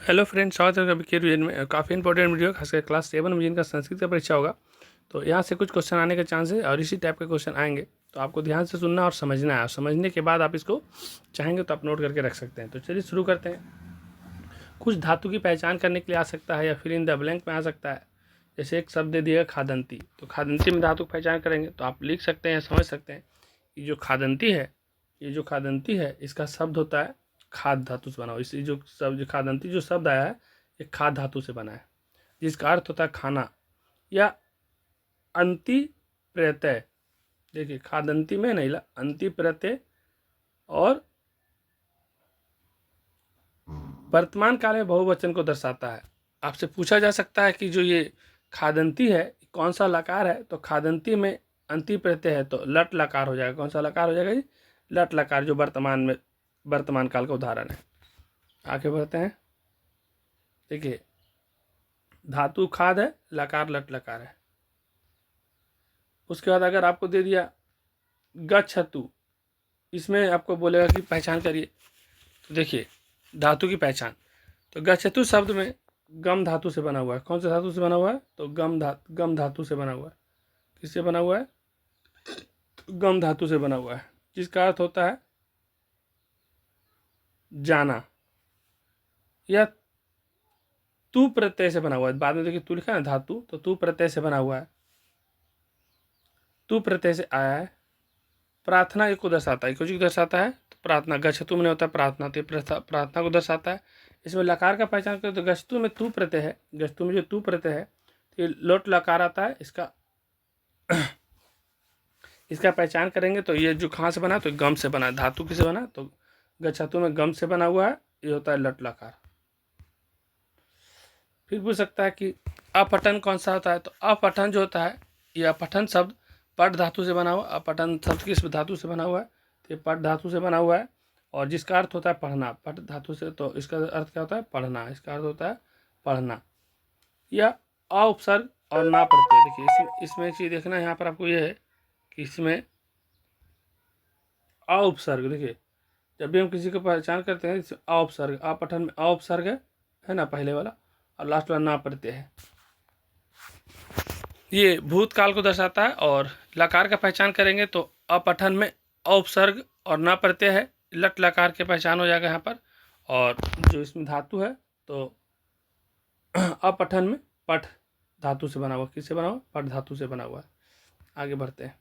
Hello friends, स्वागत है आपके वीडियो में। काफ़ी इंपॉर्टेंट वीडियो, खासकर क्लास 7 में जिनका संस्कृत का परीक्षा होगा तो यहाँ से कुछ क्वेश्चन आने के चांस है और इसी टाइप के क्वेश्चन आएंगे। तो आपको ध्यान से सुनना और समझना है, और समझने के बाद आप इसको चाहेंगे तो आप नोट करके रख सकते हैं। तो चलिए शुरू करते हैं। कुछ धातु की पहचान करने के लिए आ सकता है या फिर इन द ब्लैंक में आ सकता है। जैसे एक शब्द दे दिएगा खादंती, तो खादंती में धातु की पहचान करेंगे तो आप लिख सकते हैं, समझ सकते हैं। ये जो खादंती है इसका शब्द होता है खाद धातु से बना हुआ। इसी जो शब्द खादंती जो शब्द आया है ये खाद धातु से बना है, जिसका अर्थ होता है खाना या अंति प्रत्यय। देखिए खादंती में नहीं ला अंति प्रत्यय, और वर्तमान काल में बहुवचन को दर्शाता है। आपसे पूछा जा सकता है कि जो ये खादंती है कौन सा लकार है, तो खादंती में अंति प्रत्यय है तो लट लकार हो जाएगा। कौन सा लकार हो जाएगा जी? लट लकार, जो वर्तमान काल का उदाहरण है। आगे बढ़ते हैं। देखिए धातु खाद है, लकार लट लकार है। उसके बाद अगर आपको दे दिया गच्छतु, इसमें आपको बोलेगा कि पहचान करिए। तो देखिए धातु की पहचान, तो गच्छतु शब्द में गम धातु से बना हुआ है। कौन से धातु से बना हुआ है? तो गम धातु से बना हुआ है। किससे बना हुआ है? तो गम धातु से बना हुआ है, जिसका अर्थ होता है जाना। या तू प्रत्यय से बना हुआ है। बाद में देखिए तू लिखा है ना धातु, तो तू प्रत्यय से बना हुआ है। तू प्रत्यय से आया है। प्रार्थना एक को दर्शाता है, कुछ को दर्शाता है। तो प्रार्थना गच्छतु में होता है प्रार्थना, तो प्रार्थना को दर्शाता है। इसमें लकार का पहचान करें तो गच्छतु में तू प्रत्यय है। गच्छतु में जो तू प्रत्यय है तो ये लोट लकार आता है। इसका पहचान करेंगे तो ये जो कहाँ से बना, तो गम से बना। धातु किसे बना? तो गच्छतु में गम से बना हुआ है। ये होता है लट लकार। फिर पूछ सकता है कि अपठन कौन सा होता है? तो अपठन जो होता है, ये अपठन शब्द पट धातु से बना हुआ। अपठन शब्द किस धातु से बना हुआ है? तो ये पट धातु से बना हुआ है, और जिसका अर्थ होता है पढ़ना। पट धातु से, तो इसका अर्थ क्या होता है? पढ़ना। इसका अर्थ होता है पढ़ना। या अ उपसर्ग और ना प्रत्यय। देखिए इसमें एक चीज़ देखना है यहाँ पर आपको, ये है कि इसमें अ उपसर्ग। देखिए जब भी हम किसी को पहचान करते हैं अ उपसर्ग, अपठन में अ उपसर्ग है ना पहले वाला, और लास्ट वाला ना प्रत्यय है। ये भूतकाल को दर्शाता है। और लकार का पहचान करेंगे तो अपठन में उपसर्ग और ना प्रत्यय है, लट लकार के पहचान हो जाएगा यहाँ पर। और जो इसमें धातु है तो अपठन में पठ धातु से बना हुआ। किससे बना हुआ? पठ धातु से बना हुआ है। आगे बढ़ते हैं।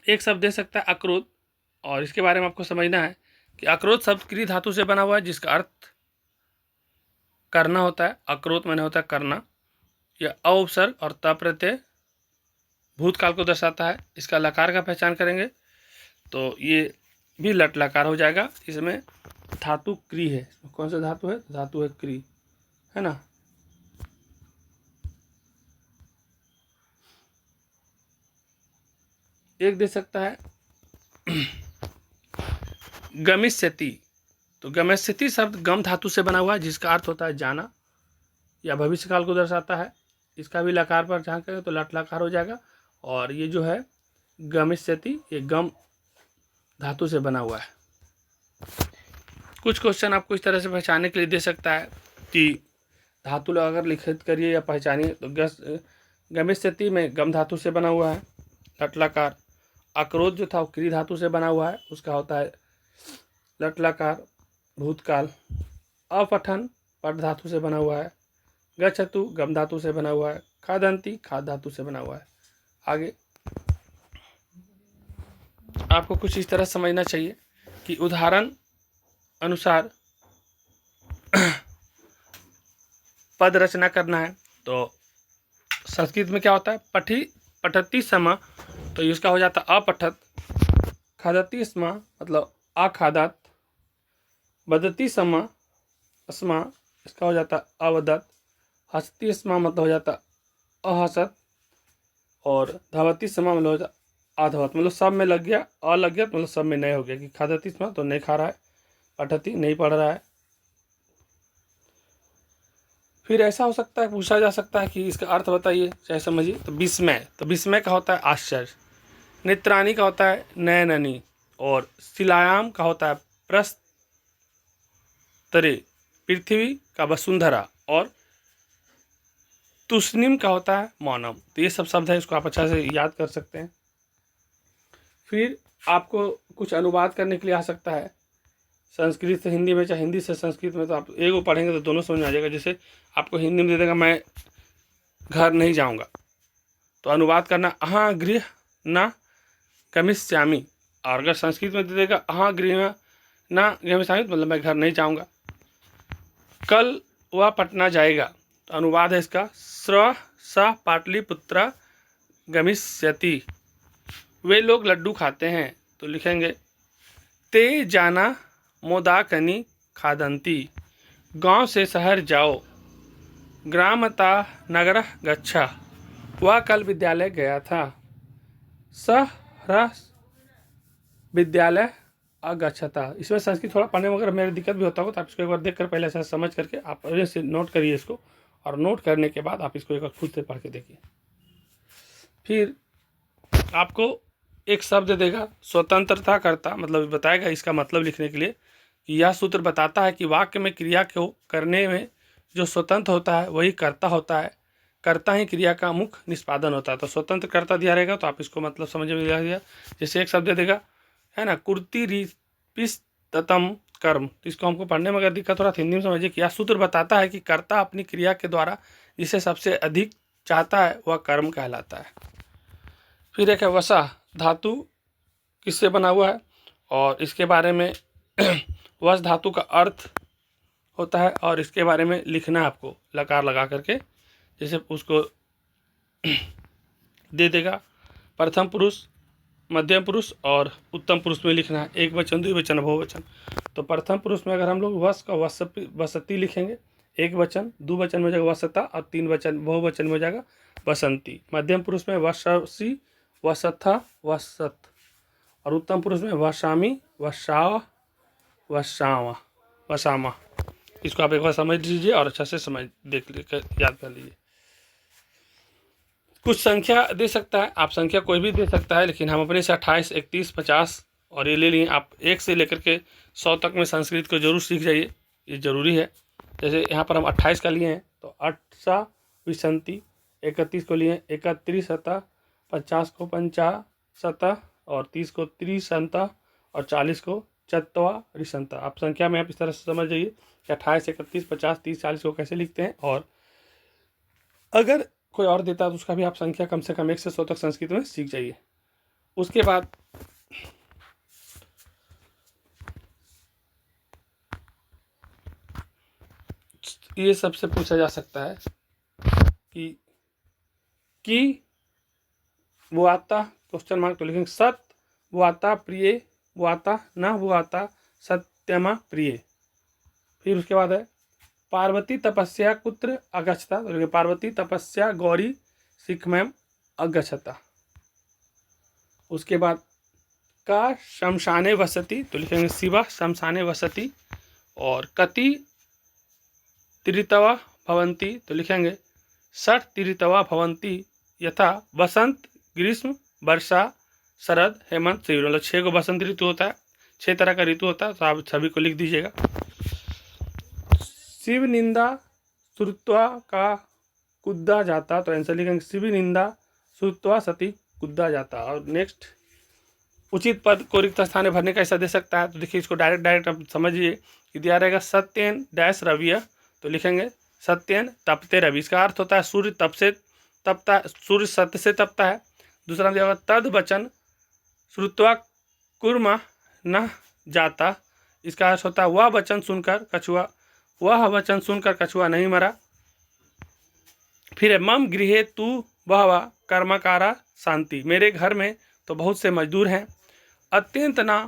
एक शब्द दे सकता है अक्रोध, और इसके बारे में आपको समझना है कि अक्रोध शब्द क्री धातु से बना हुआ है, जिसका अर्थ करना होता है। अक्रोध मैंने होता है करना। यह अ उपसर्ग और त प्रत्यय भूतकाल को दर्शाता है। इसका लकार का पहचान करेंगे तो ये भी लट लकार हो जाएगा। इसमें धातु क्री है। कौन सा धातु है? धातु है क्री, है ना। एक दे सकता है गमिष्यति, तो गमिष्यति शब्द गम धातु से बना हुआ है, जिसका अर्थ होता है जाना या भविष्यकाल को दर्शाता है। इसका भी लकार पर ध्यान करें तो लट लकार हो जाएगा। और ये जो है गमिष्यति, ये गम धातु से बना हुआ है। कुछ क्वेश्चन आपको इस तरह से पहचानने के लिए दे सकता है कि धातु अगर लिखित करिए या पहचानिए तो गमिष्यति में गम धातु से बना हुआ है, लट लकार। अक्रोध जो था वो क्री धातु से बना हुआ है, उसका होता है लट लकार भूतकाल। अपठन पट धातु से बना हुआ है। गच्छतु गम धातु से बना हुआ है। खादंती खाद धातु से बना हुआ है। आगे आपको कुछ इस तरह समझना चाहिए कि उदाहरण अनुसार पद रचना करना है। तो संस्कृत में क्या होता है? पठती सम, तो इसका हो जाता अपठत। खादती स्म मतलब आखादत। वदती सम अस्मा, इसका हो जाता अवदत। हसती स्म मतलब हो जाता अहसत। और धावती समा मतलब हो जाता आधवत। मतलब सब में लग गया, अ लग गया तो मतलब सब में नहीं हो गया कि खादती स्म तो नहीं खा रहा है, पठती नहीं पढ़ रहा है। फिर ऐसा हो सकता है, पूछा जा सकता है कि इसका अर्थ बताइए, चाहे समझिए। तो विस्मय, तो विस्मय का होता है आश्चर्य। नेत्राणी का होता है नयननी। और शिलायाम का होता है प्रस्तरे। पृथ्वी का वसुंधरा और तुष्णिम का होता है मौनम। तो ये सब शब्द है, इसको आप अच्छा से याद कर सकते हैं। फिर आपको कुछ अनुवाद करने के लिए आ सकता है, संस्कृत से हिंदी में, चाहे हिंदी से संस्कृत में। तो आप एक को पढ़ेंगे तो दोनों समझ में आ जाएगा। जैसे आपको हिंदी में दे देगा मैं घर नहीं जाऊंगा, तो अनुवाद करना अहाँ गृह न गमिष्यामि। और अगर संस्कृत में दे देगा अहाँ गृह न गमिष्यामि, मतलब मैं घर नहीं जाऊंगा। कल वह पटना जाएगा, तो अनुवाद है इसका श्र स पाटलिपुत्र गमिष्यति। वे लोग लड्डू खाते हैं, तो लिखेंगे ते जाना मोदाकनी खादंती। गांव से शहर जाओ, ग्रामता नगर गच्छा। वह कल विद्यालय गया था, सह विद्यालय अगच्छता। इसमें संस्कृत थोड़ा पढ़ने में अगर मेरी दिक्कत भी होता हो तो आप इसको एक बार देख कर पहले ऐसा समझ करके आप से नोट करिए इसको, और नोट करने के बाद आप इसको एक बार खुद से पढ़ के देखिए। फिर आपको एक शब्द देगा स्वतंत्रता करता, मतलब बताएगा इसका मतलब लिखने के लिए कि यह सूत्र बताता है कि वाक्य में क्रिया को करने में जो स्वतंत्र होता है वही कर्ता होता है, कर्ता ही क्रिया का मुख्य निष्पादन होता है। तो स्वतंत्र कर्ता दिया रहेगा, तो आप इसको मतलब समझ में दिया। जैसे एक शब्द देगा है ना, कुर्ती रिपिस्ततम कर्म, तो इसको हमको पढ़ने में अगर दिक्कत हो रहा है हिंदी में समझिए कि यह सूत्र बताता है कि कर्ता अपनी क्रिया के द्वारा जिसे सबसे अधिक चाहता है वह कर्म कहलाता है। फिर एक है वसा धातु, किससे बना हुआ है, और इसके बारे में वस धातु का अर्थ होता है, और इसके बारे में लिखना है आपको लकार लगा करके। जैसे उसको दे देगा प्रथम पुरुष, मध्यम पुरुष और उत्तम पुरुष में लिखना है, एक वचन, द्विवचन, बहुवचन। तो प्रथम पुरुष में अगर हम लोग वस का वसती लिखेंगे, एक वचन, दो वचन में हो जाएगा वसता, और तीन वचन बहुवचन में हो जाएगा वसंती। मध्यम पुरुष में वससी, वसथा, वसत, और उत्तम पुरुष में वसामी, वसाव, वसावा, वसामा। इसको आप एक बार समझ लीजिए और अच्छा से समझ देख लीजिए, याद कर लीजिए। कुछ संख्या दे सकता है, आप संख्या कोई भी दे सकता है, लेकिन हम अपने से 28, 31, 50 और ये ले लिए। आप 1 से लेकर के 100 तक में संस्कृत को जरूर सीख जाइए, ये जरूरी है। जैसे यहाँ पर हम 28 का लिए हैं, तो 8 विसंति, 31 को लिए 31 सतः, 50 को 50 और 30 को 30 और 40 को चत्वा रिसंता। आप संख्या में आप इस तरह से समझ जाइए कि 28, 31, 50, 30, 40 को कैसे लिखते हैं। और अगर कोई और देता है तो उसका भी आप संख्या कम से कम 1 से 100 तक संस्कृत में सीख जाइए। उसके बाद ये सबसे पूछा जा सकता है कि वो आता क्वेश्चन मार्क, तो लिखेंगे सत वो आता प्रिय, वो आता न वो आता सत्यमा प्रिय। फिर उसके बाद है पार्वती तपस्या कुत्र अगच्छता, तो पार्वती तपस्या गौरी सिखमैम अगच्छता। उसके बाद का शमशाने वसती, तो लिखेंगे शिवा शमशाने वसती। और कति त्रितवा भवंती, तो लिखेंगे 60 त्रितवा भवंती यथा वसंत ग्रीष्म वर्षा शरद हेमंत शिविर। मतलब 6 को वसंत ऋतु होता है, 6 तरह का ऋतु होता है, तो आप सभी को लिख दीजिएगा। शिव निंदा श्रुत्वा का कुद्दा जाता, तो आंसर लिखेंगे शिव निंदा श्रुत्वा सती कुद्दा जाता। और नेक्स्ट उचित पद को रिक्त स्थान में भरने का ऐसा दे सकता है, तो देखिए इसको डायरेक्ट आप समझिए कि दिया रहेगा सत्यन डैश रविय, तो लिखेंगे सत्यन तपते रवि। इसका अर्थ होता है सूर्य तप से तपता है, सूर्य सत्य से तपता है। दूसरा दिया होगा तद वचन श्रुत्वा कुर्मा न जाता, इसका अर्थ होता है वह वचन सुनकर कछुआ, वह वचन सुनकर कछुआ नहीं मरा। फिर मम गृहे तू बहवा कर्मकारा शांति, मेरे घर में तो बहुत से मजदूर हैं। अत्यंत ना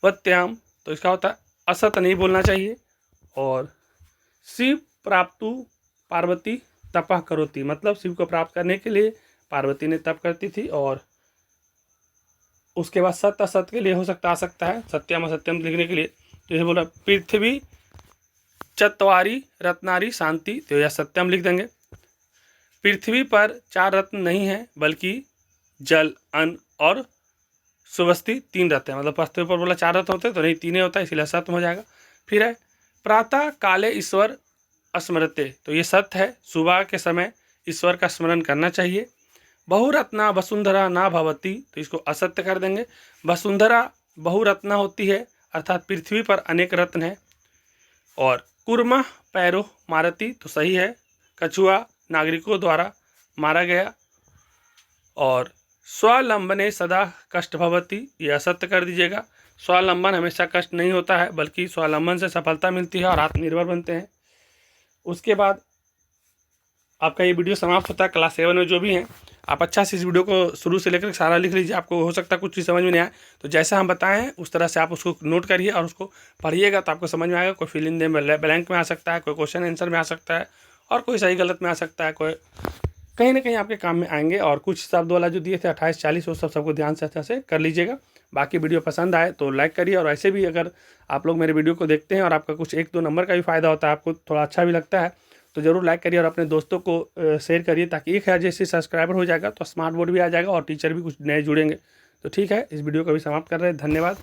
वत्याम, तो इसका होता है असत नहीं बोलना चाहिए। और शिव प्राप्तु पार्वती तपह करोती, मतलब शिव को प्राप्त करने के लिए पार्वती ने तप करती थी। और उसके बाद सत्य असत के लिए हो सकता आ सकता है सत्यम असत्यम लिखने के लिए, जैसे बोला पृथ्वी चत्वारी रत्नारी शांति, तो यह सत्यम लिख देंगे। पृथ्वी पर 4 रत्न नहीं है बल्कि जल, अन्न और सुवस्ती 3 रत्न हैं। मतलब पृथ्वी पर बोला 4 रत्न होते हैं, तो नहीं 3 होता है, इसलिए सत्य हो जाएगा। फिर है प्रातः काले ईश्वर स्मरते, तो ये सत्य है, सुबह के समय ईश्वर का स्मरण करना चाहिए। बहुरत्ना वसुंधरा ना भवती, तो इसको असत्य कर देंगे। वसुंधरा बहुरत्ना होती है, अर्थात पृथ्वी पर अनेक रत्न है। और कुर्मा पैरो मारती, तो सही है, कछुआ नागरिकों द्वारा मारा गया। और स्वावलंबने सदा कष्ट भवती, ये असत्य कर दीजिएगा। स्वावलंबन हमेशा कष्ट नहीं होता है, बल्कि स्वावलंबन से सफलता मिलती है और आत्मनिर्भर बनते हैं। उसके बाद आपका ये वीडियो समाप्त होता है। क्लास 7 में जो भी हैं, आप अच्छा से इस वीडियो को शुरू से लेकर सारा लिख लीजिए। आपको हो सकता है कुछ चीज़ समझ में नहीं आए, तो जैसा हम बताएं हैं उस तरह से आप उसको नोट करिए और उसको पढ़िएगा, तो आपको समझ में आएगा। कोई फिल इन द ब्लैंक में आ सकता है, कोई क्वेश्चन आंसर में आ सकता है, और कोई सही गलत में आ सकता है, कोई कहीं ना कहीं आपके काम में आएंगे। और कुछ शब्द वाला जो दिए थे 28, 40, वो सबको ध्यान से अच्छा से कर लीजिएगा। बाकी वीडियो पसंद आए तो लाइक करिए, और ऐसे भी अगर आप लोग मेरे वीडियो को देखते हैं और आपका कुछ 1-2 नंबर का भी फ़ायदा होता है, आपको थोड़ा अच्छा भी लगता है, तो ज़रूर लाइक करिए और अपने दोस्तों को शेयर करिए, ताकि 1000 जैसे सब्सक्राइबर हो जाएगा तो स्मार्ट बोर्ड भी आ जाएगा और टीचर भी कुछ नए जुड़ेंगे। तो ठीक है, इस वीडियो को भी समाप्त कर रहे हैं। धन्यवाद।